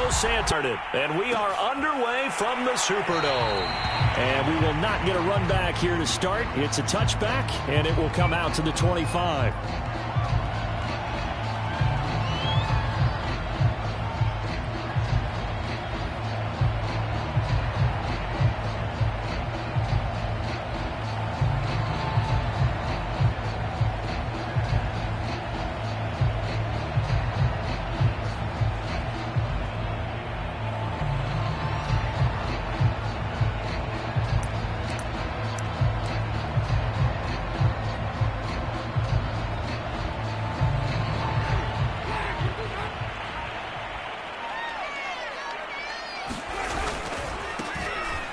Santarted, and we are underway from the Superdome. And we will not get a run back here to start. It's a touchback, and it will come out to the 25.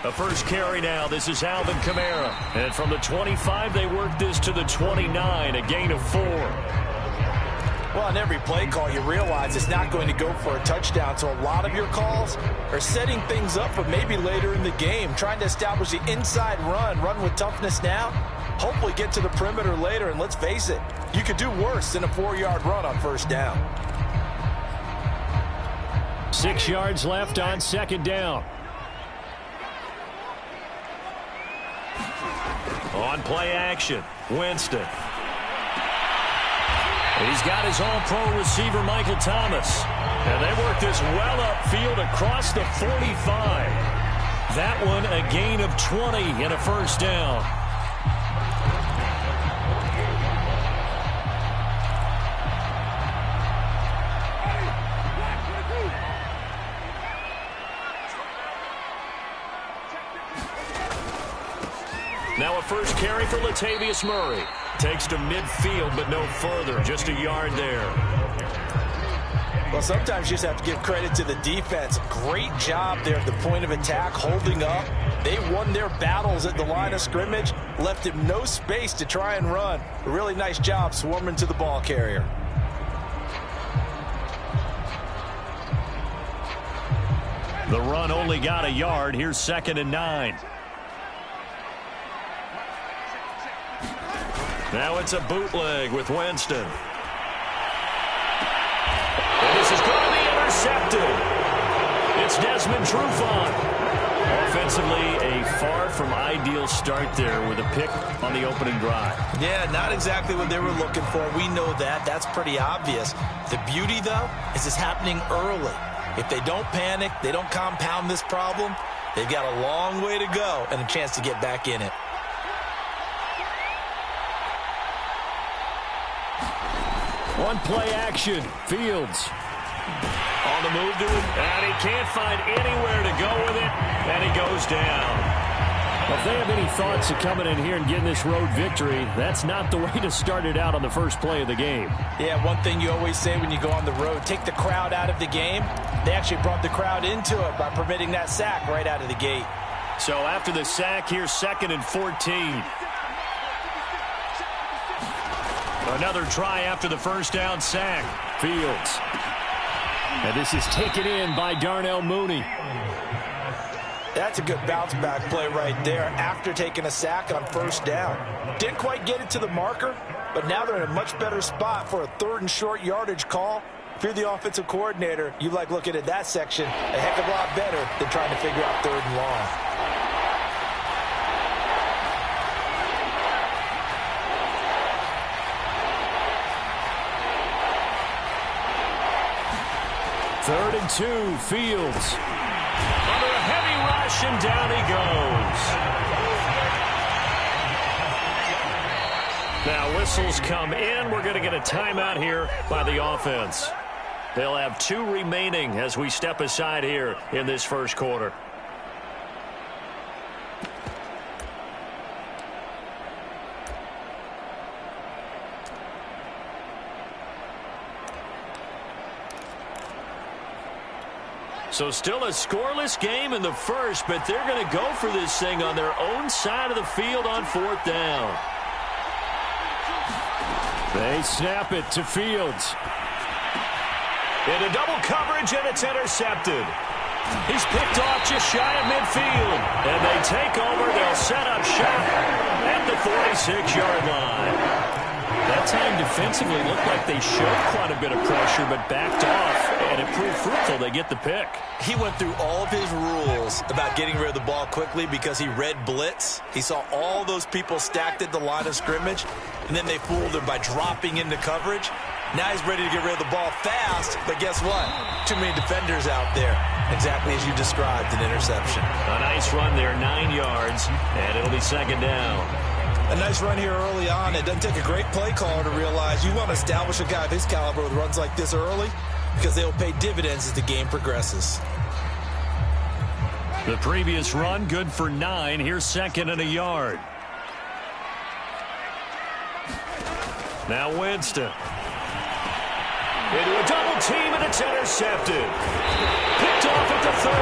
The first carry now. This is Alvin Kamara. And from the 25, they work this to the 29, a gain of 4. Well, on every play call, you realize it's not going to go for a touchdown. So a lot of your calls are setting things up for maybe later in the game, trying to establish the inside run with toughness now, hopefully get to the perimeter later. And let's face it, you could do worse than a 4-yard run on first down. 6 yards left on second down. On play action, Winston. He's got his all-pro receiver, Michael Thomas. And they work this well upfield across the 45. That one a gain of 20 and a first down. Now a first carry for Latavius Murray. Takes to midfield, but no further. Just a yard there. Well, sometimes you just have to give credit to the defense. Great job there at the point of attack, holding up. They won their battles at the line of scrimmage, left him no space to try and run. A really nice job swarming to the ball carrier. The run only got a yard. Here's 2nd and 9. Now it's a bootleg with Winston. And this is going to be intercepted. It's Desmond Trufant. Offensively, a far from ideal start there with a pick on the opening drive. Yeah, not exactly what they were looking for. We know that. That's pretty obvious. The beauty, though, is it's happening early. If they don't panic, they don't compound this problem, they've got a long way to go and a chance to get back in it. One play action, Fields. On the move to it, and he can't find anywhere to go with it, and he goes down. Well, if they have any thoughts of coming in here and getting this road victory, that's not the way to start it out on the first play of the game. Yeah, one thing you always say when you go on the road, take the crowd out of the game. They actually brought the crowd into it by permitting that sack right out of the gate. So after the sack, here's 2nd and 14. Another try after the first down sack. Fields. And this is taken in by Darnell Mooney. That's a good bounce back play right there after taking a sack on first down. Didn't quite get it to the marker, but now they're in a much better spot for a 3rd and short yardage call. If you're the offensive coordinator, you like looking at that section a heck of a lot better than trying to figure out 3rd and long. Third and 2, Fields. Under a heavy rush, and down he goes. Now whistles come in. We're going to get a timeout here by the offense. They'll have 2 remaining as we step aside here in this first quarter. So still a scoreless game in the first, but they're going to go for this thing on their own side of the field on 4th down. They snap it to Fields. Into double coverage, and it's intercepted. He's picked off just shy of midfield. And they take over. They'll set up shop at the 46-yard line. That time defensively looked like they showed quite a bit of pressure, but backed off, and it proved fruitful. They get the pick. He went through all of his rules about getting rid of the ball quickly because he read blitz. He saw all those people stacked at the line of scrimmage, and then they fooled him by dropping into coverage. Now he's ready to get rid of the ball fast, but guess what? Too many defenders out there. Exactly as you described, an interception. A nice run there, 9 yards, and it'll be second down. A nice run here early on. It doesn't take a great play caller to realize you want to establish a guy of his caliber with runs like this early because they'll pay dividends as the game progresses. The previous run, good for 9. Here's second and a yard. Now Winston. Into a double team, and it's intercepted. Picked off at the 30.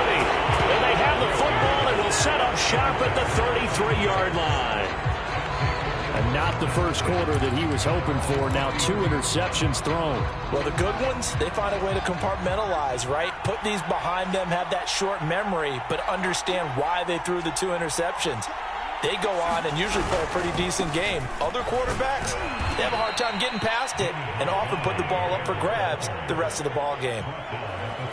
And they have the football, and will set up shop at the 33-yard line. And not the first quarter that he was hoping for. Now 2 interceptions thrown. Well, the good ones, they find a way to compartmentalize, right? Put these behind them, have that short memory, but understand why they threw the 2 interceptions. They go on and usually play a pretty decent game. Other quarterbacks, they have a hard time getting past it and often put the ball up for grabs the rest of the ball game.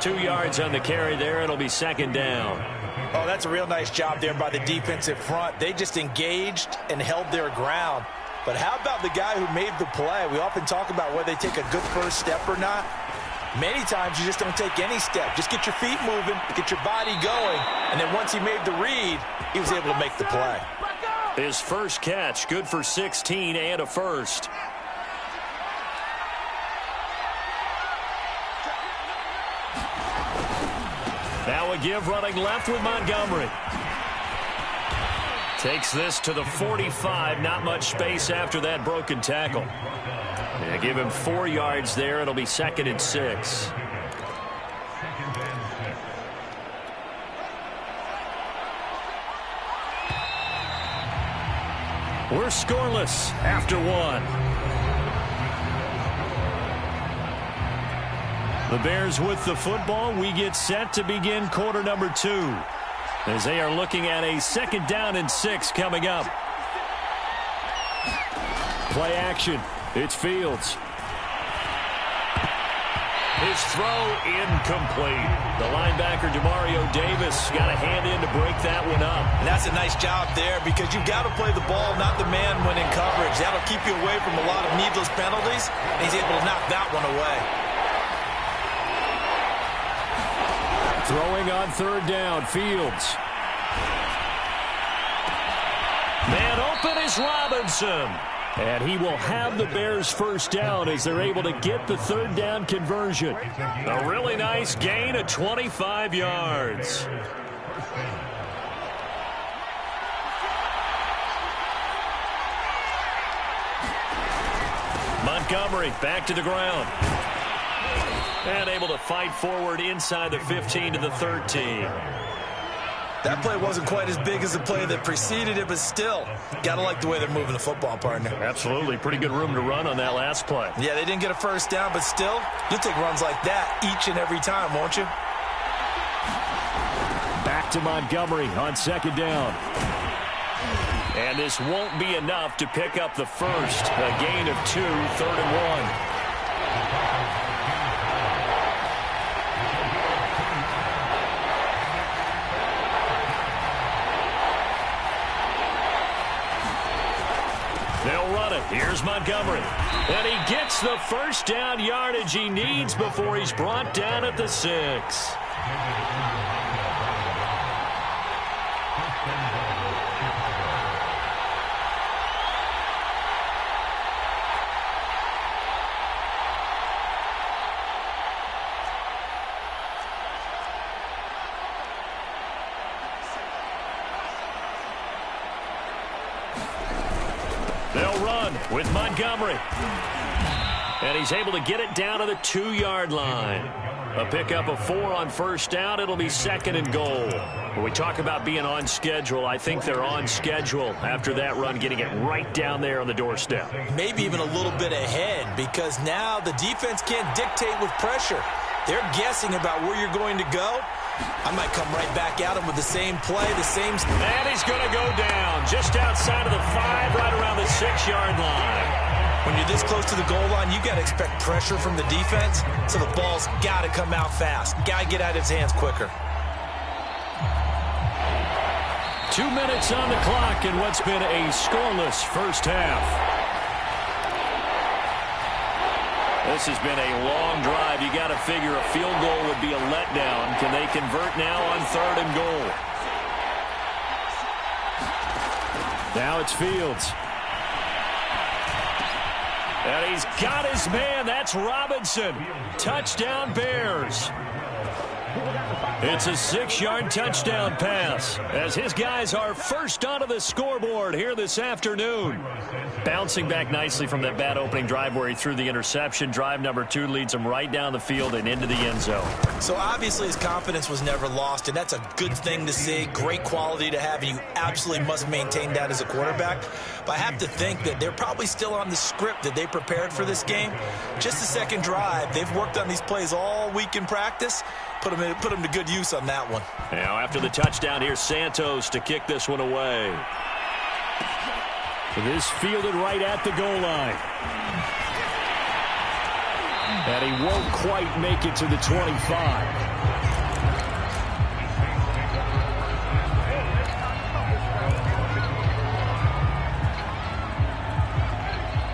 2 yards on the carry there. It'll be second down. Oh, that's a real nice job there by the defensive front. They just engaged and held their ground. But how about the guy who made the play? We often talk about whether they take a good first step or not. Many times you just don't take any step. Just get your feet moving, get your body going, and then once he made the read, he was able to make the play. His first catch, good for 16 and a first. Now a give running left with Montgomery. Takes this to the 45. Not much space after that broken tackle. They give him 4 yards there. It'll be second and 6. We're scoreless after 1. The Bears with the football. We get set to begin quarter number 2. As they are looking at a second down and 6 coming up. Play action. It's Fields. His throw incomplete. The linebacker, Demario Davis, got a hand in to break that one up. And that's a nice job there because you've got to play the ball, not the man when in coverage. That'll keep you away from a lot of needless penalties. And he's able to knock that one away. Throwing on third down, Fields. Man open is Robinson. And he will have the Bears first down as they're able to get the third down conversion. A really nice gain of 25 yards. Montgomery back to the ground. And able to fight forward inside the 15 to the 13. That play wasn't quite as big as the play that preceded it, but still, got to like the way they're moving the football, partner. Absolutely. Pretty good room to run on that last play. Yeah, they didn't get a first down, but still, you'll take runs like that each and every time, won't you? Back to Montgomery on second down. And this won't be enough to pick up the first. A gain of 2, third and 1. They'll run it. Here's Montgomery. And he gets the first down yardage he needs before he's brought down at the 6. They'll run with Montgomery. And he's able to get it down to the 2-yard line. A pickup of 4 on first down. It'll be second and goal. When we talk about being on schedule, I think they're on schedule after that run, getting it right down there on the doorstep. Maybe even a little bit ahead because now the defense can't dictate with pressure. They're guessing about where you're going to go. I might come right back at him with the same play, the same... And he's going to go down just outside of the 5, right around the 6-yard line. When you're this close to the goal line, you got to expect pressure from the defense, so the ball's got to come out fast. Got to get out of his hands quicker. 2 minutes on the clock in what's been a scoreless first half. This has been a long drive. You got to figure a field goal would be a letdown. Can they convert now on 3rd and goal? Now it's Fields. And he's got his man. That's Robinson. Touchdown, Bears. It's a 6-yard touchdown pass as his guys are first onto the scoreboard here this afternoon. Bouncing back nicely from that bad opening drive where he threw the interception. Drive number 2 leads him right down the field and into the end zone. So obviously his confidence was never lost, and that's a good thing to see. Great quality to have, and you absolutely must maintain that as a quarterback. But I have to think that they're probably still on the script that they prepared for this game. Just the second drive. They've worked on these plays all week in practice. Put them to good use on that one. Now after the touchdown, here's Santos to kick this one away. It is fielded right at the goal line. And he won't quite make it to the 25.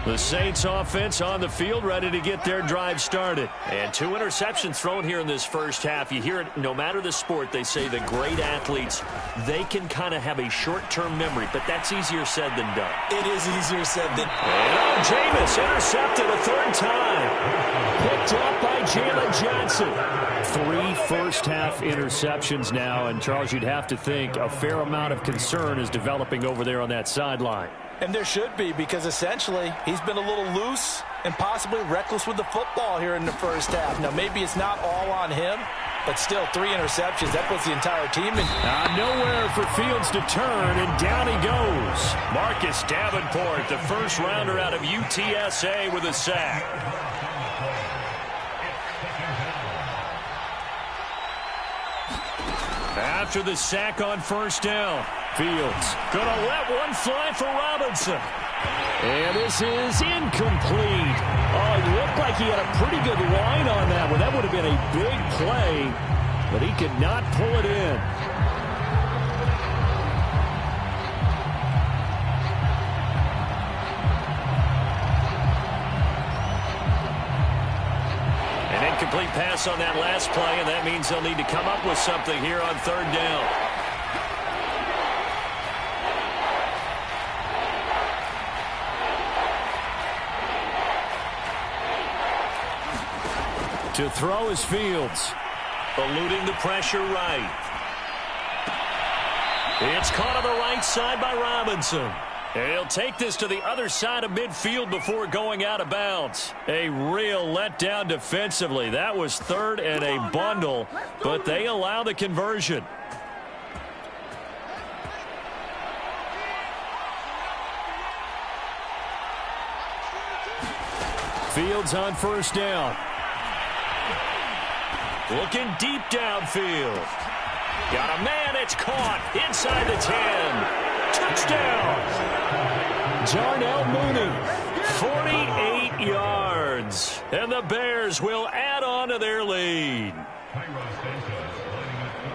The Saints offense on the field, ready to get their drive started. And 2 interceptions thrown here in this first half. You hear it no matter the sport. They say the great athletes, they can kind of have a short-term memory, but that's easier said than done. It is easier said than done. And Jameis intercepted a 3rd time. Picked up by Jalen Johnson. 3 first-half interceptions now, and Charles, you'd have to think a fair amount of concern is developing over there on that sideline. And there should be, because essentially he's been a little loose and possibly reckless with the football here in the first half. Now, maybe it's not all on him, but still 3 interceptions. That puts the entire team in. Nowhere for Fields to turn, and down he goes. Marcus Davenport, the first rounder out of UTSA, with a sack. After the sack on first down, Fields gonna let one fly for Robinson. And this is incomplete. Oh, it looked like he had a pretty good line on that one. That would have been a big play, but he could not pull it in. An incomplete pass on that last play, and that means they'll need to come up with something here on 3rd down. To throw is Fields. Eluding the pressure right. It's caught on the right side by Robinson. And he'll take this to the other side of midfield before going out of bounds. A real letdown defensively. That was 3rd and a bundle, but they allow the conversion. Fields on first down. Looking deep downfield. Got a man, it's caught inside the 10. Touchdown. Darnell Mooney, 48 yards. And the Bears will add on to their lead.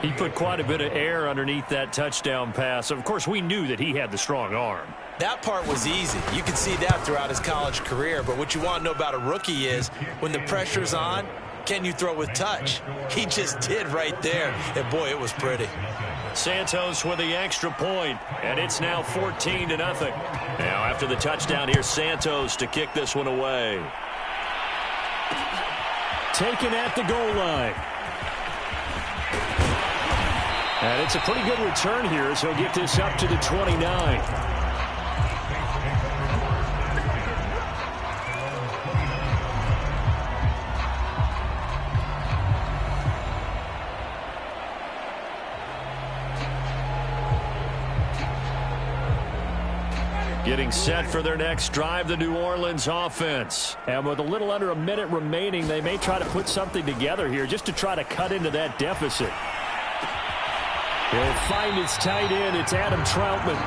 He put quite a bit of air underneath that touchdown pass. Of course, we knew that he had the strong arm. That part was easy. You can see that throughout his college career. But what you want to know about a rookie is when the pressure's on, can you throw with touch? He just did right there. And, boy, it was pretty. Santos with the extra point, and it's now 14-0. Now, after the touchdown, here's Santos to kick this one away. Taken at the goal line. And it's a pretty good return here, so he'll get this up to the 29. Getting set for their next drive, the New Orleans offense. And with a little under a minute remaining, they may try to put something together here just to try to cut into that deficit. He'll find his tight end. It's Adam Troutman.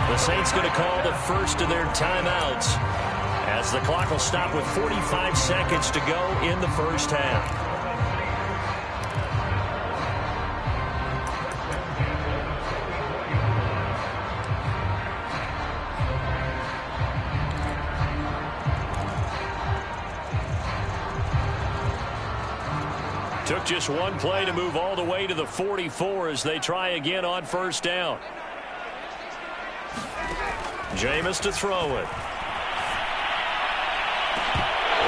The Saints going to call the first of their timeouts as as the clock will stop with 45 seconds to go in the first half. Took just one play to move all the way to the 44 as they try again on first down. Jameis to throw it.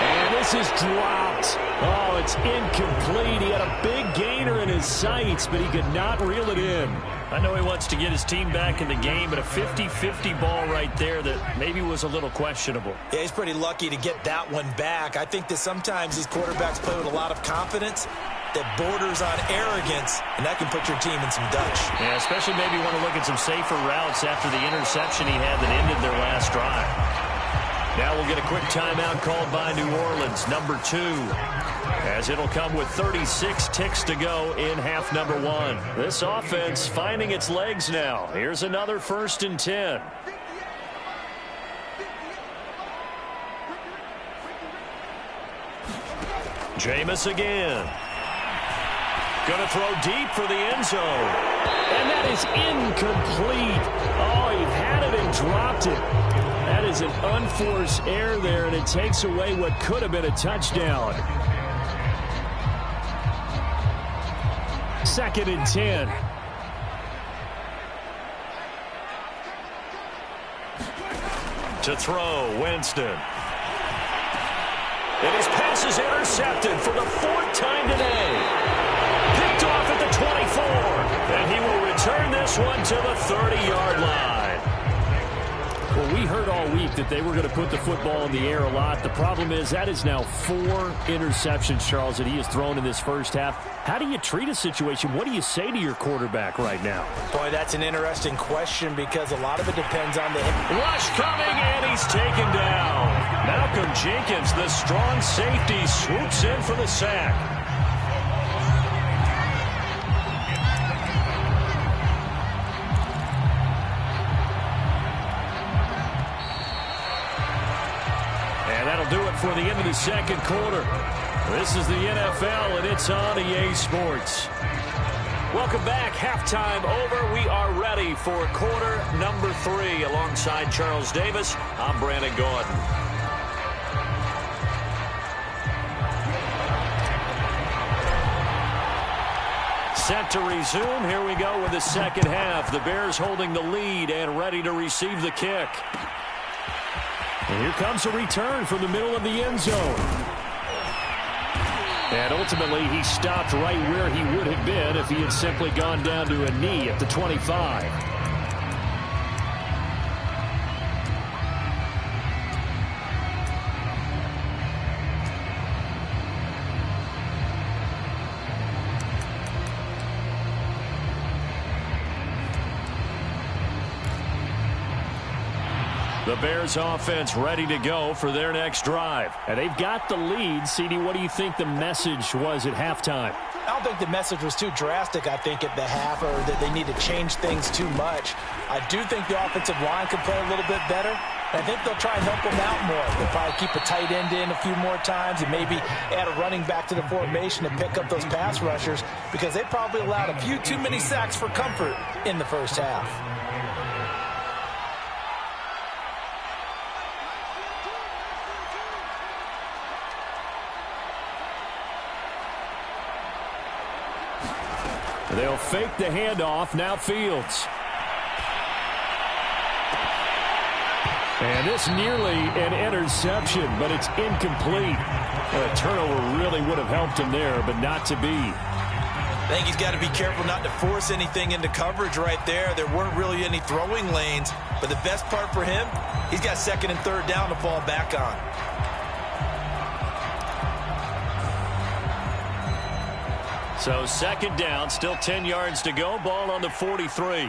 And this is dropped. Oh, it's incomplete. He had a big gainer in his sights, but he could not reel it in. I know he wants to get his team back in the game, but a 50-50 ball right there that maybe was a little questionable. Yeah, he's pretty lucky to get that one back. I think that sometimes these quarterbacks play with a lot of confidence that borders on arrogance, and that can put your team in some Dutch. Yeah, especially maybe want to look at some safer routes after the interception he had that ended their last drive. Now we'll get a quick timeout called by New Orleans, number 2, as it'll come with 36 ticks to go in half number 1. This offense finding its legs now. Here's another 1st and 10. Jameis again. Going to throw deep for the end zone. And that is incomplete. Oh, he had it and dropped it. That is an unforced error there, and it takes away what could have been a touchdown. 2nd and 10. To throw, Winston. And his pass is intercepted for the 4th time today. Picked off at the 24. And he will return this one to the 30-yard line. Well, we heard all week that they were going to put the football in the air a lot. The problem is that is now 4 interceptions, Charles, that he has thrown in this first half. How do you treat a situation? What do you say to your quarterback right now? Boy, that's an interesting question because a lot of it depends on the rush coming, and he's taken down. Malcolm Jenkins, the strong safety, swoops in for the sack. Do it for the end of the second quarter. This is the NFL, and it's on EA Sports. Welcome back. Halftime over. We are ready for quarter number 3. Alongside Charles Davis, I'm Brandon Gordon. Set to resume. Here we go with the second half. The Bears holding the lead and ready to receive the kick. And here comes a return from the middle of the end zone. And ultimately, he stopped right where he would have been if he had simply gone down to a knee at the 25. The Bears offense ready to go for their next drive. And they've got the lead. CD, what do you think the message was at halftime? I don't think the message was too drastic, I think, at the half, or that they need to change things too much. I do think the offensive line could play a little bit better. I think they'll try and help them out more. They'll probably keep a tight end in a few more times and maybe add a running back to the formation to pick up those pass rushers because they probably allowed a few too many sacks for comfort in the first half. They'll fake the handoff. Now Fields. And this nearly an interception, but it's incomplete. A turnover really would have helped him there, but not to be. I think he's got to be careful not to force anything into coverage right there. There weren't really any throwing lanes, but the best part for him, he's got 2nd and 3rd down to fall back on. So 2nd down, still 10 yards to go. Ball on the 43.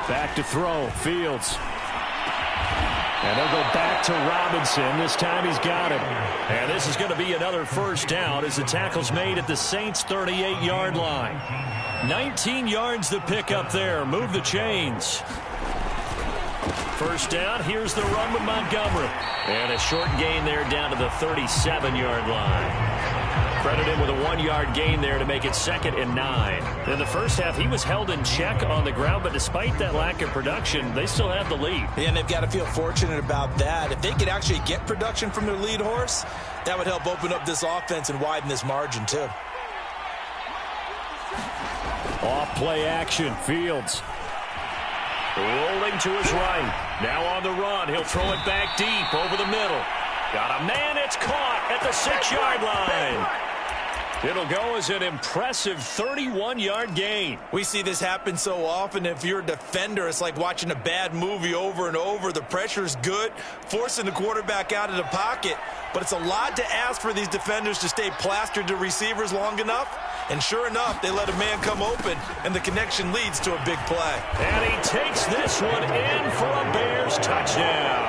Back to throw, Fields. And they'll go back to Robinson. This time he's got it. And this is going to be another first down as the tackle's made at the Saints' 38-yard line. 19 yards to pick up there. Move the chains. first down. Here's the run with Montgomery. And a short gain there down to the 37-yard line. Credit him with a 1-yard gain there to make it 2nd and 9. In the first half, he was held in check on the ground, but despite that lack of production, they still have the lead. And they've got to feel fortunate about that. If they could actually get production from their lead horse, that would help open up this offense and widen this margin too. Off play action, Fields. Rolling to his right. Now on the run. He'll throw it back deep over the middle. Got a man. It's caught at the 6-yard line. It'll go as an impressive 31-yard gain. We see this happen so often. If you're a defender, it's like watching a bad movie over and over. The pressure's good, forcing the quarterback out of the pocket. But it's a lot to ask for these defenders to stay plastered to receivers long enough. And sure enough, they let a man come open, and the connection leads to a big play. And he takes this one in for a Bears touchdown.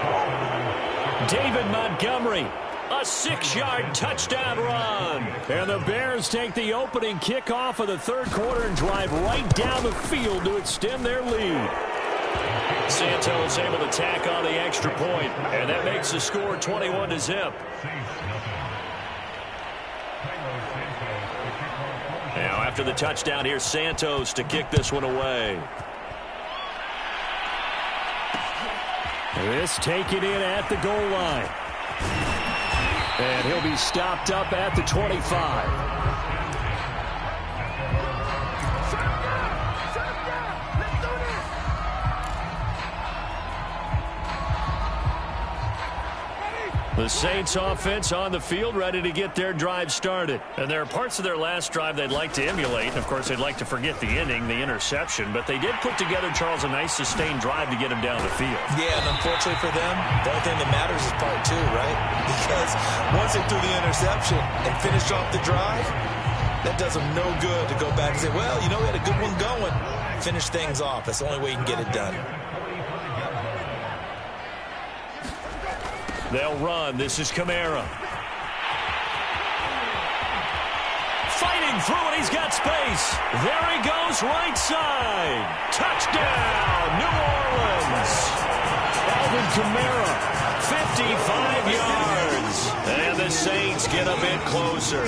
David Montgomery, a 6-yard touchdown run. And the Bears take the opening kickoff of the third quarter and drive right down the field to extend their lead. Santos able to tack on the extra point, and that makes the score 21-0. Now after the touchdown, here's Santos to kick this one away. This taken in at the goal line. And he'll be stopped up at the 25. The Saints offense on the field ready to get their drive started. And there are parts of their last drive they'd like to emulate. And of course, they'd like to forget the inning, the interception. But they did put together, Charles, a nice sustained drive to get him down the field. Yeah, and unfortunately for them, the only thing that matters is part 2, right? Because once they threw the interception and finished off the drive, that does them no good to go back and say, well, you know, we had a good one going. Finish things off. That's the only way you can get it done. They'll run. This is Kamara. Fighting through it. He's got space. There he goes, right side. Touchdown, New Orleans. Alvin Kamara, 55 yards. And the Saints get a bit closer.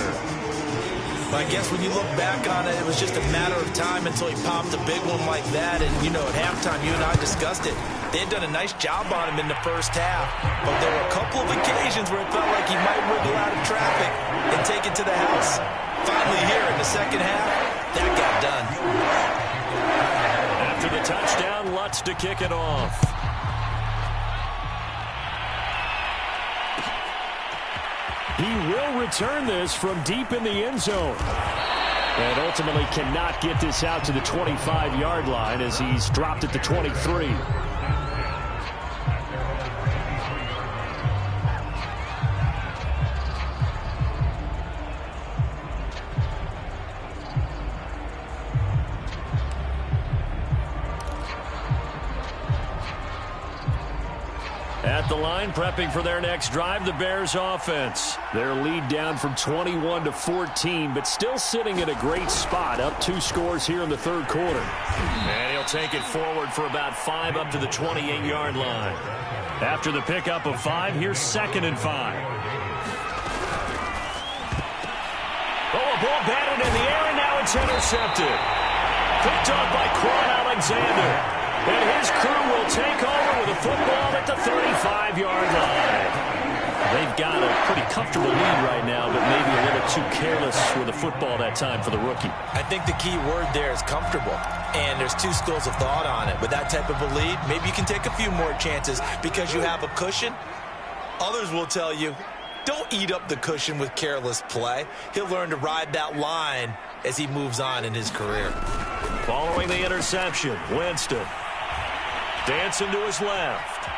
I guess when you look back on it, it was just a matter of time until he popped a big one like that. And, you know, at halftime, you and I discussed it. They had done a nice job on him in the first half. But there were a couple of occasions where it felt like he might wiggle out of traffic and take it to the house. Finally here in the second half, that got done. After the touchdown, Lutz to kick it off. He will return this from deep in the end zone. And ultimately cannot get this out to the 25-yard line as he's dropped at the 23. At the line, prepping for their next drive, the Bears offense. Their lead down from 21 to 14, but still sitting in a great spot, up 2 scores here in the third quarter. And he'll take it forward for about 5 up to the 28-yard line. After the pickup of 5, here's 2nd and 5. Oh, a ball batted in the air, and now it's intercepted. Picked up by Quan Alexander. And his crew will take over with a football at the 35-yard line. They've got a pretty comfortable lead right now, but maybe a little too careless with the football that time for the rookie. I think the key word there is comfortable. And there's 2 schools of thought on it. With that type of a lead, maybe you can take a few more chances because you have a cushion. Others will tell you, don't eat up the cushion with careless play. He'll learn to ride that line as he moves on in his career. Following the interception, Winston. Dancing to his left.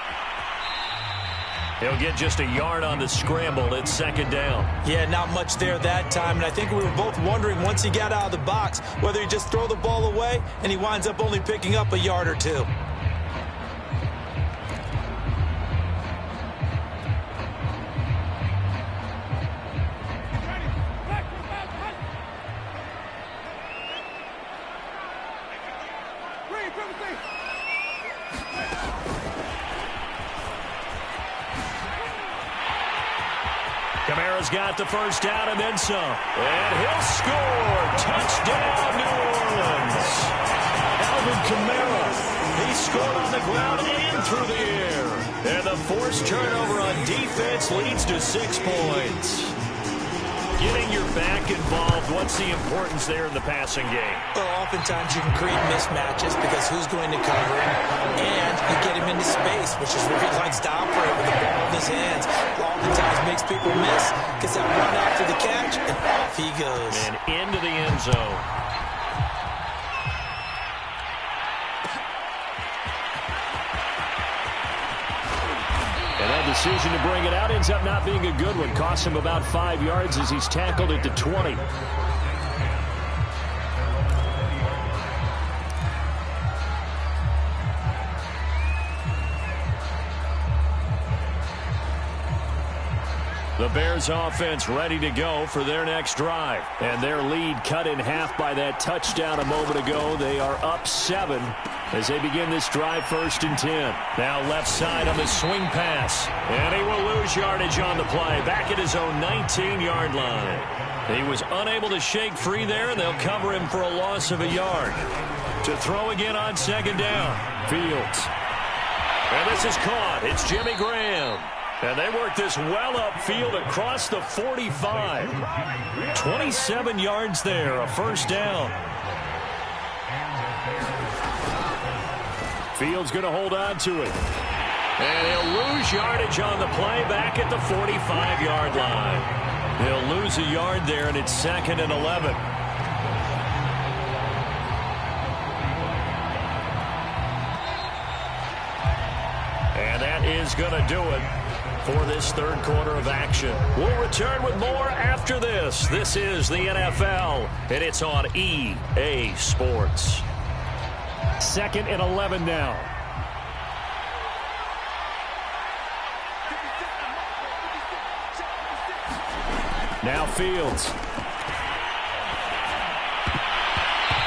He'll get just a yard on the scramble. It's 2nd down. Yeah, not much there that time. And I think we were both wondering once he got out of the box whether he just throw the ball away and he winds up only picking up a yard or 2. Kamara's got the first down and then some. And he'll score. Touchdown, New Orleans. Alvin Kamara. He scored on the ground and through the air. And the forced turnover on defense leads to 6 points. Getting your back involved, what's the importance there in the passing game? Well, oftentimes you can create mismatches because who's going to cover him, and you get him into space, which is where he likes to operate with the ball in his hands. Oftentimes makes people miss, gets that run after the catch, and off he goes. And into the end zone. And that decision to bring it out ends up not being a good one. Costs him about 5 yards as he's tackled at the 20. The Bears offense ready to go for their next drive. And their lead cut in half by that touchdown a moment ago. They are up 7 as they begin this drive 1st and 10. Now left side on the swing pass. And he will lose yardage on the play. Back at his own 19-yard line. He was unable to shake free there, and they'll cover him for a loss of a yard. To throw again on 2nd down. Fields. And this is caught. It's Jimmy Graham. And they work this well upfield across the 45. 27 yards there, a first down. Fields going to hold on to it. And he'll lose yardage on the play back at the 45-yard line. He'll lose a yard there, and it's 2nd and 11. And that is going to do it for this 3rd quarter of action. We'll return with more after this. This is the NFL, and it's on EA Sports. 2nd and 11 now. Now Fields.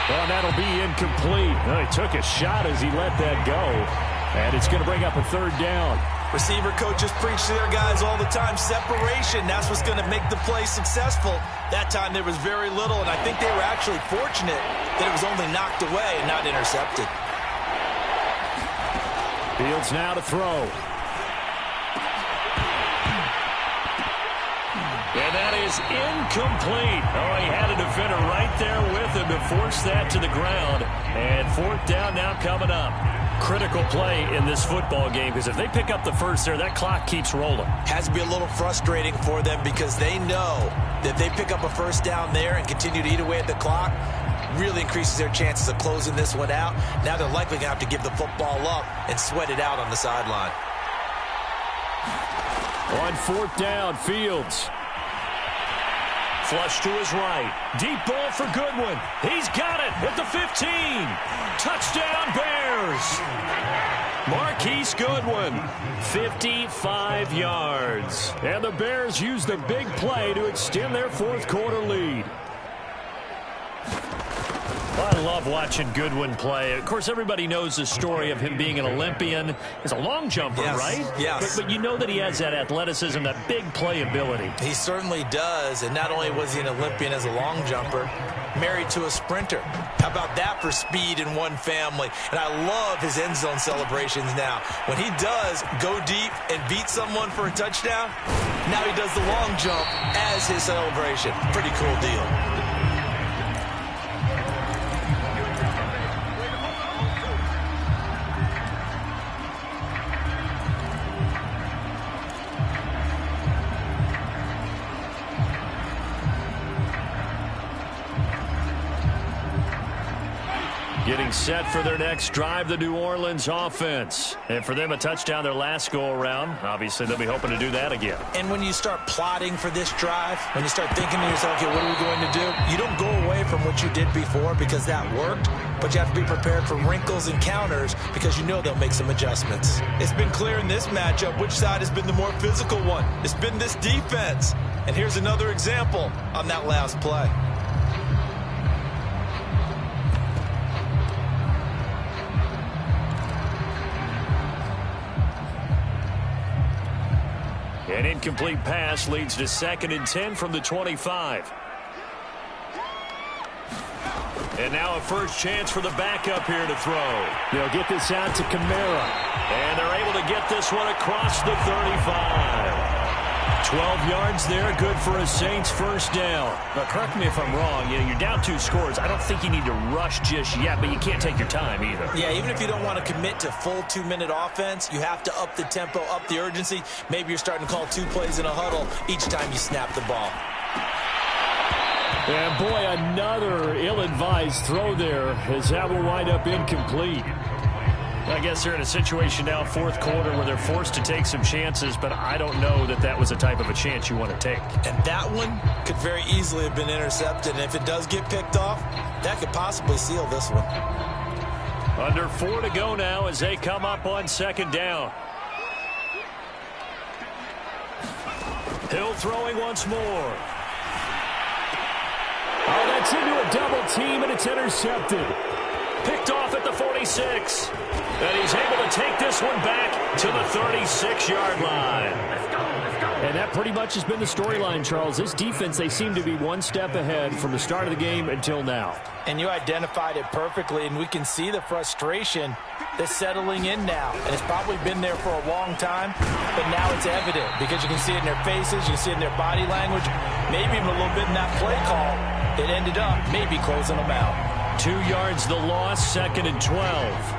Well, that'll be incomplete. Well, he took a shot as he let that go. And it's going to bring up a 3rd down. Receiver coaches preach to their guys all the time. Separation, that's what's going to make the play successful. That time there was very little, and I think they were actually fortunate that it was only knocked away and not intercepted. Fields now to throw. And that is incomplete. Oh, he had a defender right there with him to force that to the ground. And 4th down now coming up. Critical play in this football game, because if they pick up the first there, that clock keeps rolling. Has to be a little frustrating for them because they know that they pick up a first down there and continue to eat away at the clock, really increases their chances of closing this one out. Now they're likely going to have to give the football up and sweat it out on the sideline. On 4th down, Fields. Flush to his right. Deep ball for Goodwin. He's got it at the 15. Touchdown, Bears. Marquise Goodwin, 55 yards. And the Bears use the big play to extend their 4th quarter lead. Well, I love watching Goodwin play. Of course, everybody knows the story of him being an Olympian. He's a long jumper, yes, right? Yes. But you know that he has that athleticism, that big play ability. He certainly does. And not only was he an Olympian as a long jumper, married to a sprinter. How about that for speed in one family? And I love his end zone celebrations now. When he does go deep and beat someone for a touchdown, now he does the long jump as his celebration. Pretty cool deal. Getting set for their next drive, the New Orleans offense. And for them, a touchdown their last go-around. Obviously, they'll be hoping to do that again. And when you start plotting for this drive, when you start thinking to yourself, okay, what are we going to do? You don't go away from what you did before because that worked, but you have to be prepared for wrinkles and counters because you know they'll make some adjustments. It's been clear in this matchup which side has been the more physical one. It's been this defense. And here's another example on that last play. And incomplete pass leads to 2nd and 10 from the 25. And now a first chance for the backup here to throw. They'll get this out to Kamara. And they're able to get this one across the 35. 12 yards there, good for a Saints first down. But correct me if I'm wrong, you're down 2 scores. I don't think you need to rush just yet, but you can't take your time either. Yeah, even if you don't want to commit to full 2-minute offense, you have to up the tempo, up the urgency. Maybe you're starting to call 2 plays in a huddle each time you snap the ball. And boy, another ill-advised throw there as that will wind up incomplete. I guess they're in a situation now, 4th quarter, where they're forced to take some chances, but I don't know that that was the type of a chance you want to take. And that one could very easily have been intercepted, and if it does get picked off, that could possibly seal this one. Under 4 to go now as they come up on 2nd down. Hill throwing once more. Oh, that's into a double team, and it's intercepted. Picked off at the 46. And he's able to take this one back to the 36-yard line. And that pretty much has been the storyline, Charles. This defense, they seem to be one step ahead from the start of the game until now. And you identified it perfectly, and we can see the frustration that's settling in now. And it's probably been there for a long time, but now it's evident because you can see it in their faces, you can see it in their body language, maybe even a little bit in that play call. It ended up maybe closing them out. 2 yards the loss, 2nd and 12.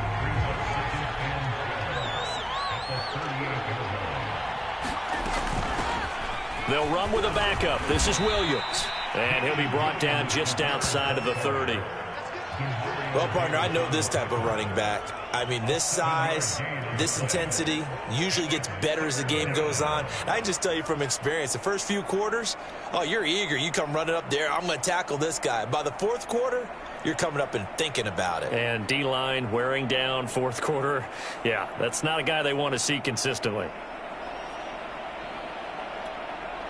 They'll run with a backup. This is Williams. And he'll be brought down just outside of the 30. Well, partner, I know this type of running back. I mean, this size, this intensity usually gets better as the game goes on. And I just tell you from experience, the first few quarters, oh, you're eager. You come running up there, I'm going to tackle this guy. By the 4th quarter, you're coming up and thinking about it. And D-line wearing down 4th quarter. Yeah, that's not a guy they want to see consistently.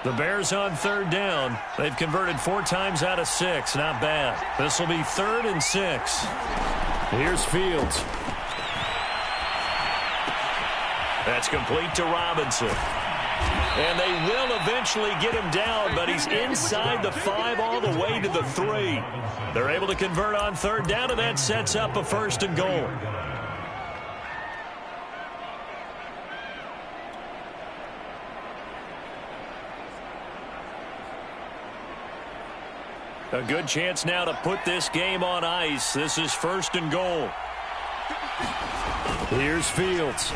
The Bears on 3rd down. They've converted 4 times out of 6. Not bad. This will be 3rd and 6. Here's Fields. That's complete to Robinson. And they will eventually get him down, but he's inside the 5 all the way to the 3. They're able to convert on 3rd down, and that sets up a 1st and goal. A good chance now to put this game on ice. This is 1st and goal. Here's Fields.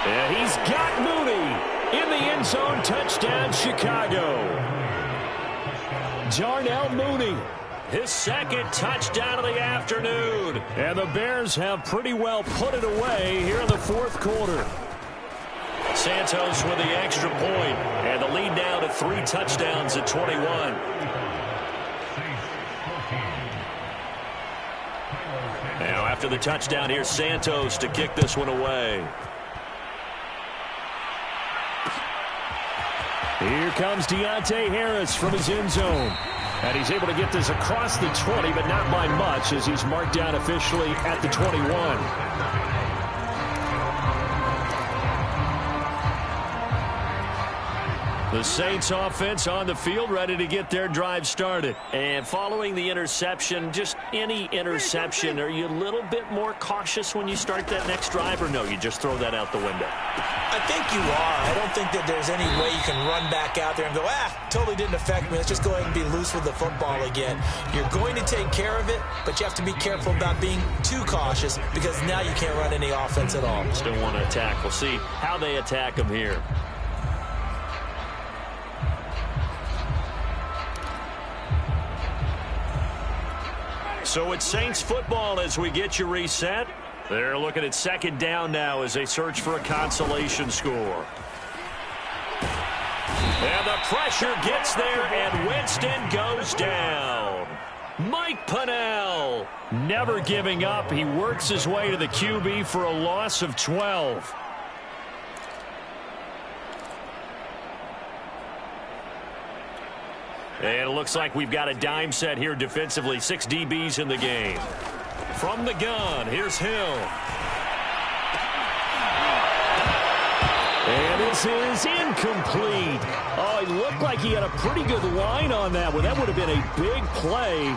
And he's got Mooney in the end zone. Touchdown, Chicago. Darnell Mooney. His 2nd touchdown of the afternoon. And the Bears have pretty well put it away here in the 4th quarter. Santos with the extra point. And the lead now to 3 touchdowns at 21. Now after the touchdown, here's Santos to kick this one away. Here comes Deontay Harris from his end zone. And he's able to get this across the 20, but not by much as he's marked down officially at the 21. The Saints offense on the field, ready to get their drive started. And following the interception, just any interception, are you a little bit more cautious when you start that next drive, or no, you just throw that out the window? I think you are. I don't think that there's any way you can run back out there and go, totally didn't affect me. Let's just go ahead and be loose with the football again. You're going to take care of it, but you have to be careful about being too cautious because now you can't run any offense at all. Still want to attack. We'll see how they attack them here. So it's Saints football as we get you reset. They're looking at 2nd down now as they search for a consolation score. And the pressure gets there, and Winston goes down. Mike Pennell never giving up. He works his way to the QB for a loss of 12. And it looks like we've got a dime set here defensively. 6 DBs in the game. From the gun, here's Hill. And this is incomplete. Oh, he looked like he had a pretty good line on that one. That would have been a big play,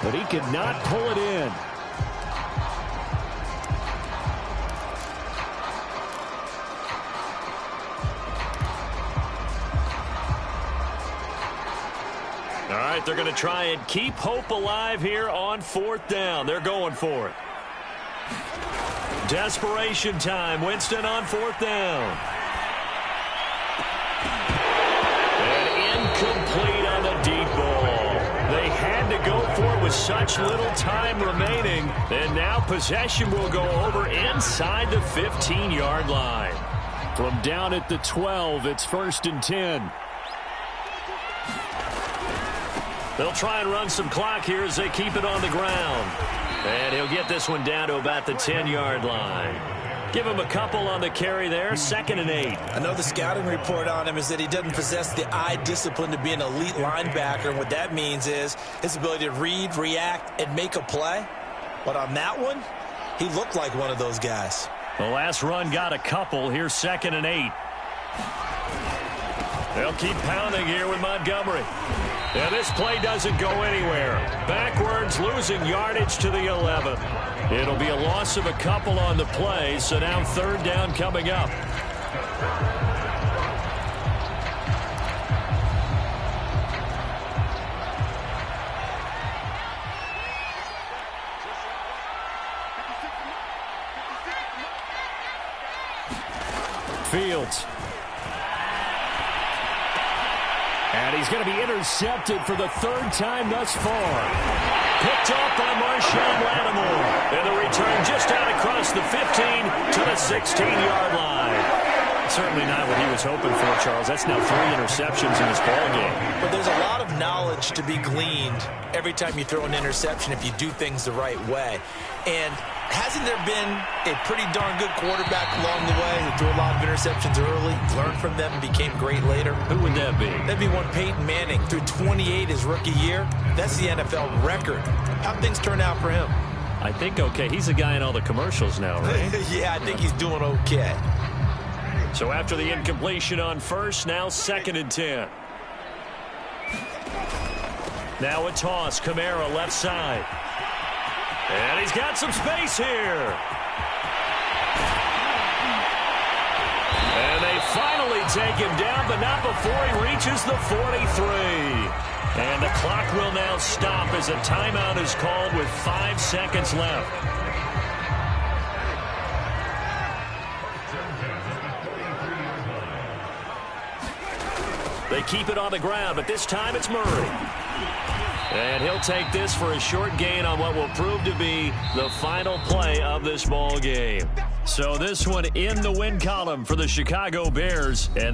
but he could not pull it in. All right, they're going to try and keep hope alive here on 4th down. They're going for it. Desperation time. Winston on 4th down. And incomplete on the deep ball. They had to go for it with such little time remaining. And now possession will go over inside the 15-yard line. From down at the 12, it's 1st and 10. They'll try and run some clock here as they keep it on the ground. And he'll get this one down to about the 10-yard line. Give him a couple on the carry there. 2nd and 8. I know the scouting report on him is that he doesn't possess the eye discipline to be an elite linebacker. And what that means is his ability to read, react, and make a play. But on that one, he looked like one of those guys. The last run got a couple. Here's 2nd and 8. They'll keep pounding here with Montgomery. And this play doesn't go anywhere. Backwards, losing yardage to the 11. It'll be a loss of a couple on the play, so now 3rd down coming up. Fields. And he's going to be intercepted for the 3rd time thus far. Picked up by Marshawn Lattimore. And the return just out across the 15 to the 16-yard line. Certainly not what he was hoping for, Charles. That's now 3 interceptions in this ballgame. But there's a lot of knowledge to be gleaned every time you throw an interception if you do things the right way. And hasn't there been a pretty darn good quarterback along the way who threw a lot of interceptions early, learned from them, and became great later? Who would that be? That'd be one Peyton Manning. Threw 28 his rookie year. That's the NFL record. How'd things turn out for him? I think okay. He's a guy in all the commercials now, right? Yeah, I think he's doing okay. So after the incompletion on 1st, now 2nd and 10. Now a toss. Kamara left side. And he's got some space here. And they finally take him down, but not before he reaches the 43. And the clock will now stop as a timeout is called with 5 seconds left. They keep it on the ground, but this time it's Murray. And he'll take this for a short gain on what will prove to be the final play of this ball game. So this one in the win column for the Chicago Bears, and they